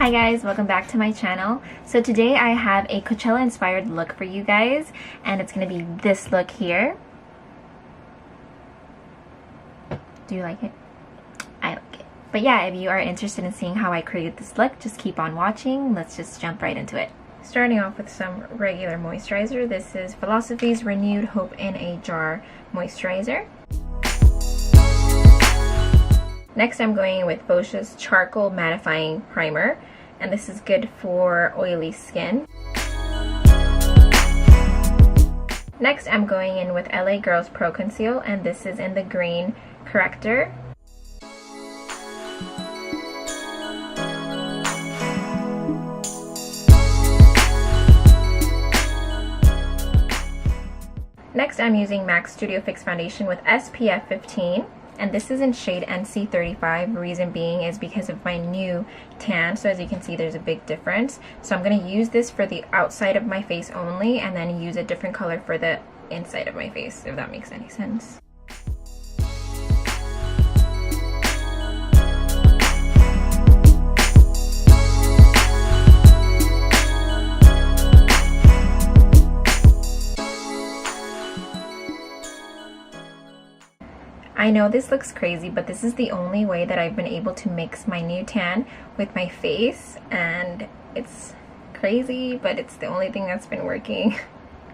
Hi guys, welcome back to my channel. So today I have a Coachella inspired look for you guys, and it's going to be this look here. Do you like it? I like it. But yeah, if you are interested in seeing how I created this look, just keep on watching. Let's just jump right into it. Starting off with some regular moisturizer. This is Philosophy's Renewed Hope in a Jar moisturizer. Next, I'm going in with Boscia's Charcoal Mattifying Primer, and this is good for oily skin. Next, I'm going in with LA Girls Pro Conceal, and this is in the green Corrector. Next, I'm using MAC Studio Fix Foundation with SPF 15. And this is in shade NC35. Reason being is because of my new tan. So as you can see, there's a big difference. So I'm going to use this for the outside of my face only, and then use a different color for the inside of my face, if that makes any sense. I know this looks crazy, but this is the only way that I've been able to mix my new tan with my face, and it's crazy, but it's the only thing that's been working.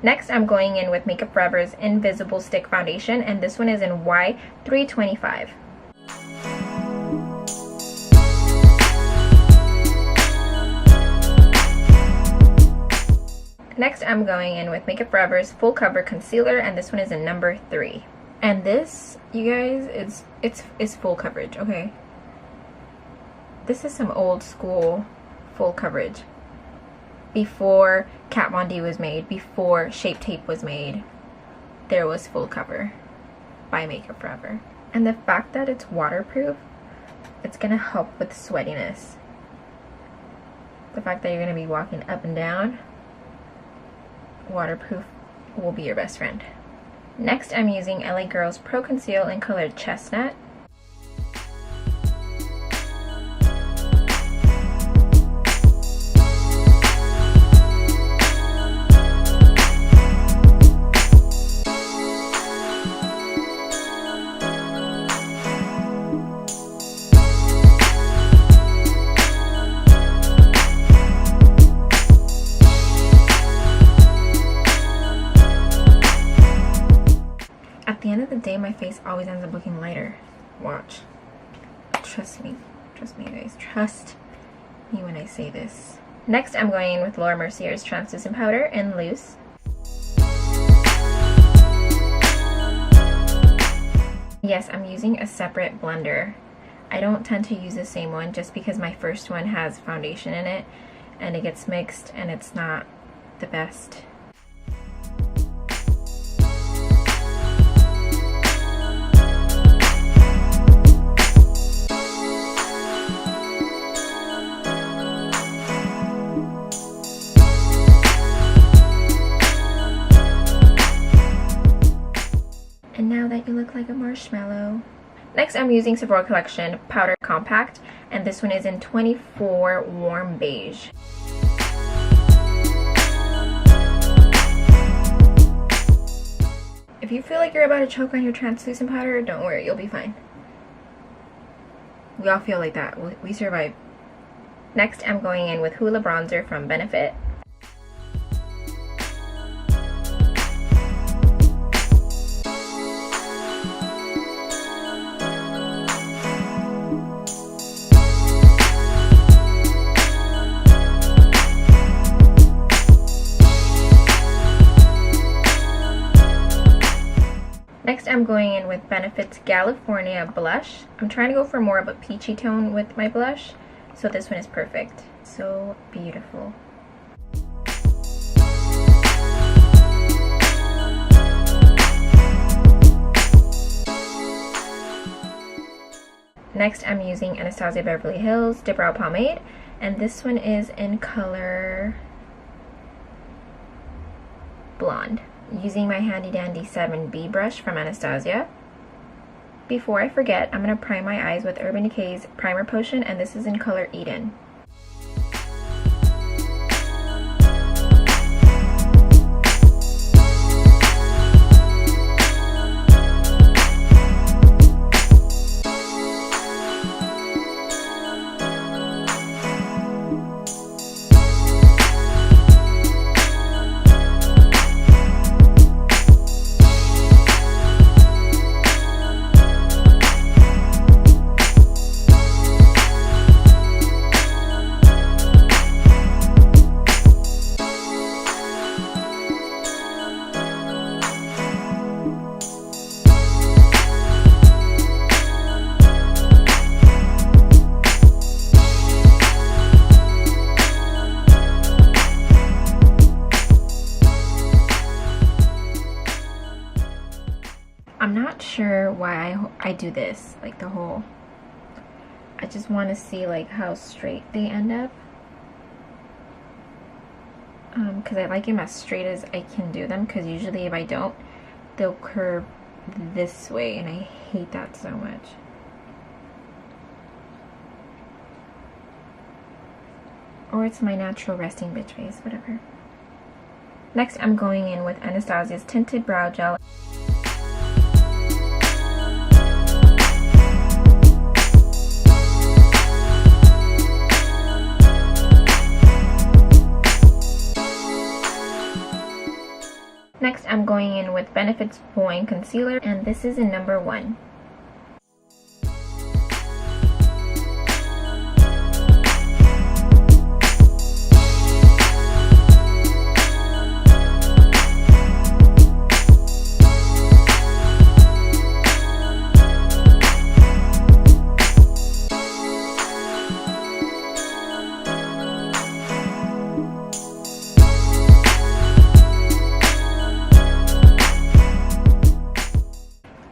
Next, I'm going in with Makeup Forever's Invisible Stick Foundation, and this one is in Y325. Next, I'm going in with Makeup Forever's Full Cover Concealer, and this one is in number 3. And this, you guys, it's full coverage, okay? This is some old school full coverage. Before Kat Von D was made, before Shape Tape was made, there was full cover by Makeup Forever. And the fact that it's waterproof, it's gonna help with sweatiness. The fact that you're gonna be walking up and down, waterproof will be your best friend. Next, I'm using LA Girls Pro Conceal in color Chestnut. At the end of the day, my face always ends up looking lighter. Watch. Trust me. Trust me, guys. Trust me when I say this. Next, I'm going in with Laura Mercier's Translucent Powder in Loose. Yes, I'm using a separate blender. I don't tend to use the same one just because my first one has foundation in it and it gets mixed and it's not the best. And now that you look like a marshmallow. Next, I'm using Sephora Collection Powder Compact, and this one is in 24 Warm Beige. If you feel like you're about to choke on your translucent powder, don't worry, you'll be fine. We all feel like that. We survive. Next, I'm going in with HOOLA Bronzer from Benefit. Next, I'm going in with Benefit's California blush. I'm trying to go for more of a peachy tone with my blush, so this one is perfect. So beautiful. Next, I'm using Anastasia Beverly Hills DIPBROW Pomade, and this one is in color Blonde. Using my handy dandy 7B brush from Anastasia. Before I forget, I'm going to prime my eyes with Urban Decay's Primer Potion, and this is in color Eden. I do this, like the whole, I just want to see like how straight they end up. Because I like them as straight as I can do them, because usually if I don't, they'll curve this way, and I hate that so much. Or it's my natural resting bitch face, whatever. Next, I'm going in with Anastasia's Tinted Brow Gel. Next, I'm going in with Benefit's BOING Concealer, and this is in number 1.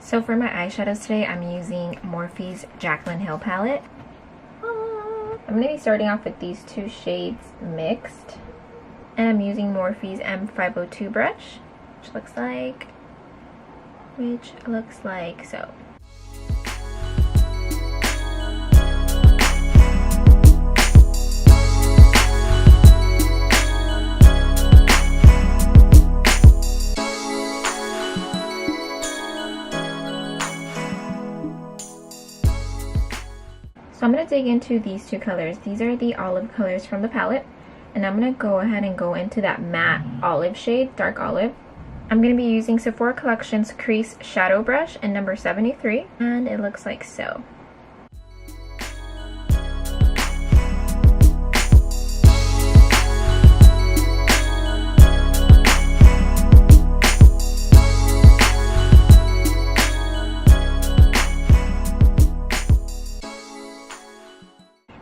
So for my eyeshadows today, I'm using Morphe's JACLYN Hill palette. I'm going to be starting off with these 2 shades mixed. And I'm using Morphe's M502 brush, which looks like so. So I'm going to dig into these 2 colors. These are the olive colors from the palette. And I'm going to go ahead and go into that matte olive shade, dark olive. I'm going to be using Sephora Collection's Crease Shadow Brush in number 73. And it looks like so.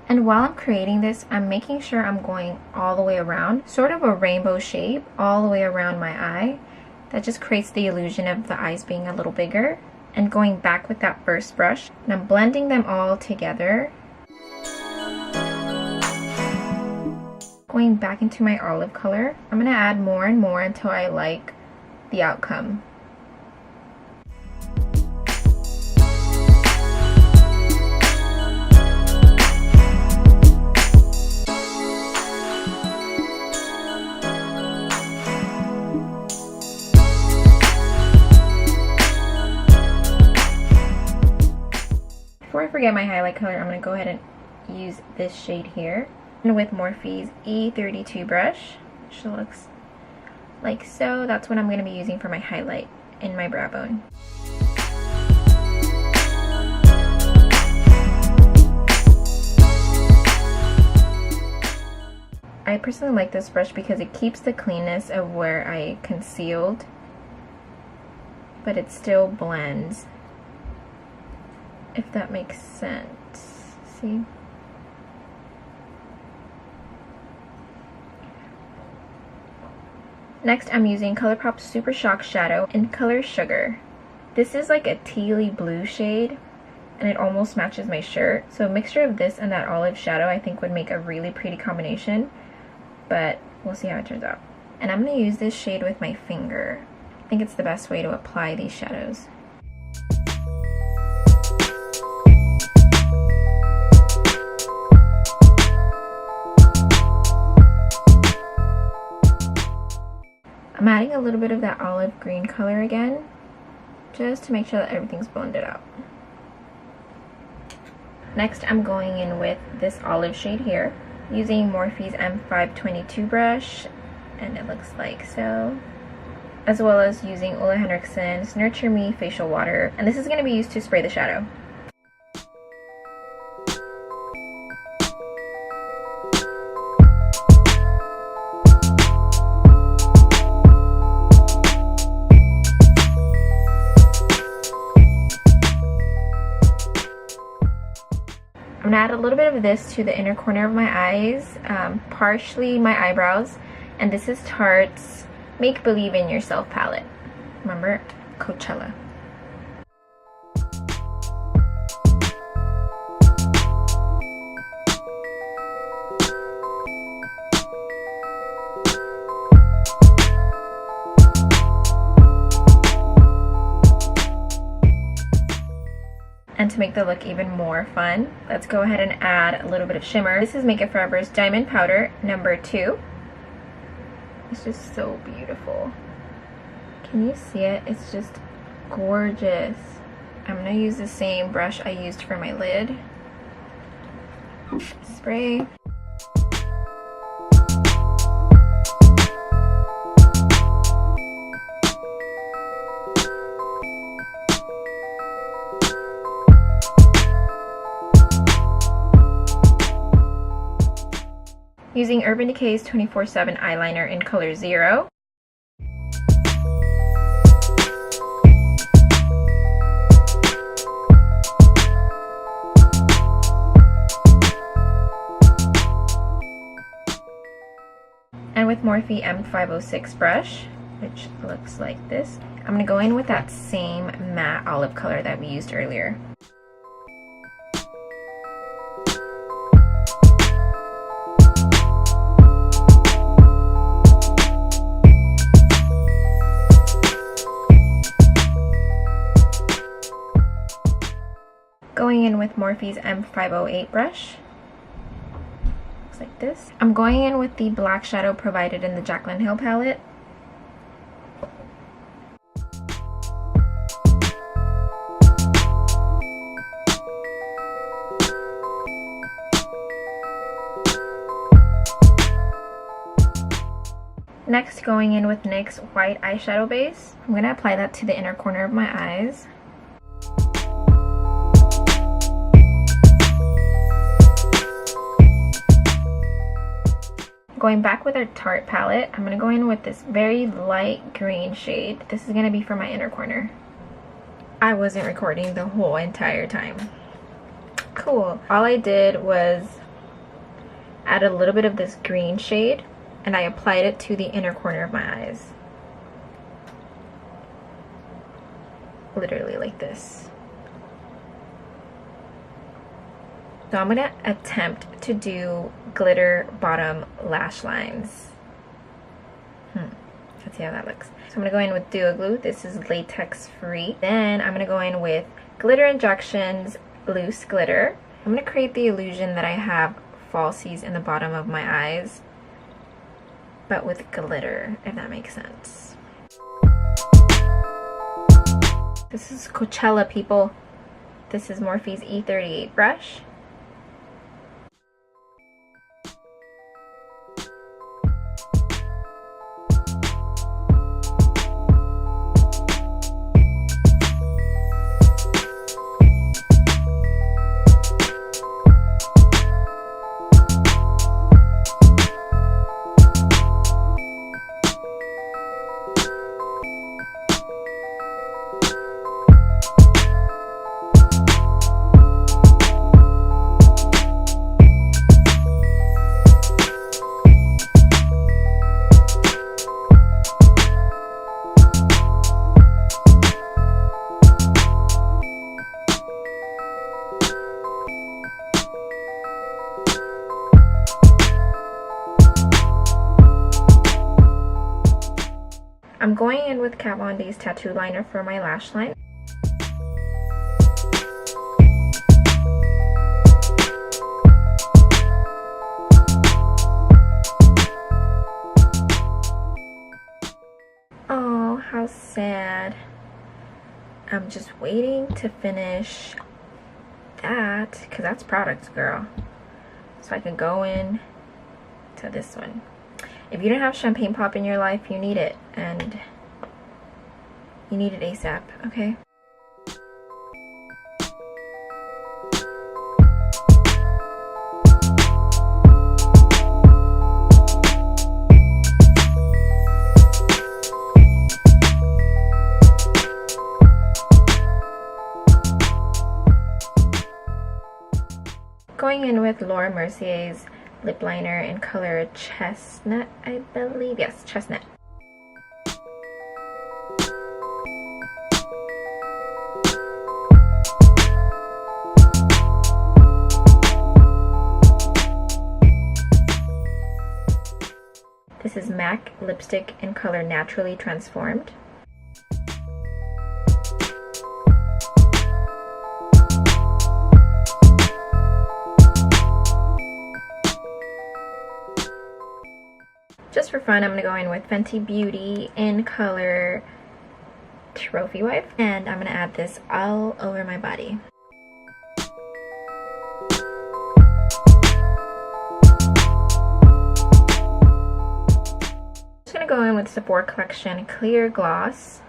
And while I'm creating this, I'm making sure I'm going all the way around, sort of a rainbow shape all the way around my eye. That just creates the illusion of the eyes being a little bigger. And going back with that first brush, and I'm blending them all together. Going back into my olive color, I'm going to add more and more until I like the outcome. Before I forget my highlight color, I'm going to go ahead and use this shade here. And with Morphe's E32 brush, which looks like so. That's what I'm going to be using for my highlight in my brow bone. I personally like this brush because it keeps the cleanness of where I concealed, but it still blends, if that makes sense. See? Next, I'm using ColourPop's Super Shock Shadow in color Sugar. This is like a tealy blue shade, and it almost matches my shirt. So a mixture of this and that olive shadow I think would make a really pretty combination, but we'll see how it turns out. And I'm going to use this shade with my finger. I think it's the best way to apply these shadows. I'm adding a little bit of that olive green color again, just to make sure that everything's blended out. Next, I'm going in with this olive shade here, using Morphe's M522 brush, and it looks like so. As well as using HENRIKSEN's Nurture Me Facial Water, and this is going to be used to spray the shadow. I'm going to add a little bit of this to the inner corner of my eyes, partially my eyebrows, and this is Tarte's Make Believe in Yourself palette. Remember, Coachella. the look even more fun. Let's go ahead and add a little bit of shimmer. This is Makeup Forever's Diamond Powder number 2. It's just so beautiful. Can you see it? It's just gorgeous. I'm gonna use the same brush I used for my lid. Spray. Using Urban Decay's 24/7 eyeliner in color 0. And with Morphe M506 brush, which looks like this, I'm going to go in with that same matte olive color that we used earlier. Going in with Morphe's M508 brush. Looks like this. I'm going in with the black shadow provided in the JACLYN Hill palette. Next, going in with NYX's white eyeshadow base. I'm going to apply that to the inner corner of my eyes. Going back with our Tarte palette, I'm going to go in with this very light green shade. This is going to be for my inner corner. I wasn't recording the whole entire time. Cool. All I did was add a little bit of this green shade and I applied it to the inner corner of my eyes. Literally like this. So I'm going to attempt to do glitter bottom lash lines. Let's see how that looks. So I'm going to go in with Duo Glue. This is latex free. Then I'm going to go in with Glitter Injections Loose Glitter. I'm going to create the illusion that I have falsies in the bottom of my eyes, but with glitter, if that makes sense. This is Coachella, people. This is Morphe's E38 brush. I'm going in with Kat Von D's tattoo liner for my lash line. Oh, how sad. I'm just waiting to finish that, because that's product, girl. So I can go in to this one. If you don't have champagne pop in your life, you need it, and you need it ASAP, okay? Going in with Laura Mercier's lip liner in color Chestnut, I believe. Yes, Chestnut. This is MAC lipstick in color Naturally Transformed. just for fun, I'm going to go in with Fenty Beauty in color Trophy Wife. And I'm going to add this all over my body. I'm just going to go in with Sephora Collection Clear Gloss.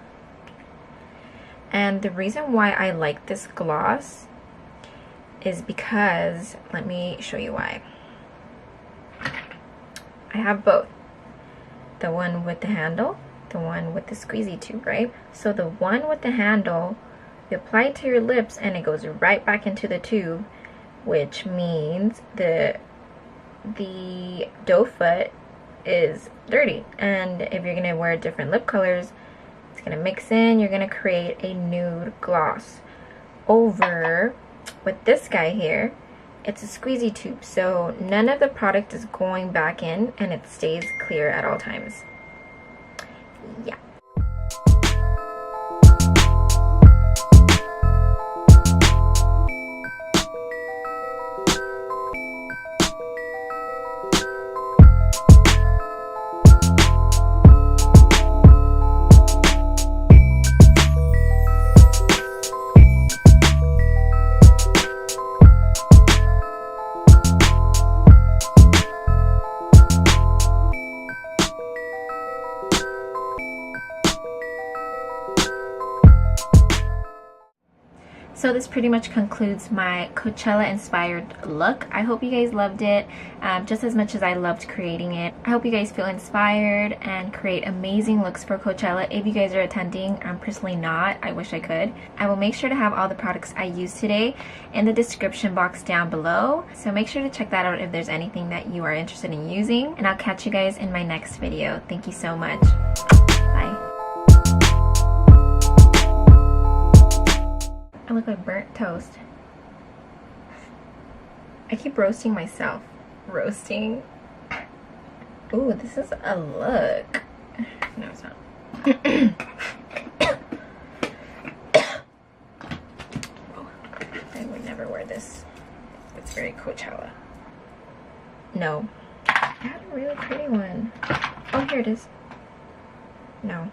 And the reason why I like this gloss is because, let me show you why. I have both. The one with the handle, the one with the squeezy tube, right? So the one with the handle, you apply it to your lips and it goes right back into the tube, which means the doe foot is dirty. And if you're gonna wear different lip colors, it's gonna mix in, you're gonna create a nude gloss. Over with this guy here, it's a squeezy tube, so none of the product is going back in and it stays clear at all times. Yeah. So this pretty much concludes my Coachella inspired look. I hope you guys loved it just as much as I loved creating it. I hope you guys feel inspired and create amazing looks for Coachella if you guys are attending. I'm personally not. I wish I could. I will make sure to have all the products I used today in the description box down below. So make sure to check that out if there's anything that you are interested in using. And I'll catch you guys in my next video. Thank you so much. Bye. I look like burnt toast. I keep roasting myself. Roasting. Ooh, this is a look. No, it's not. I would never wear this. It's very Coachella. No. I had a really pretty one. Oh, here it is. No.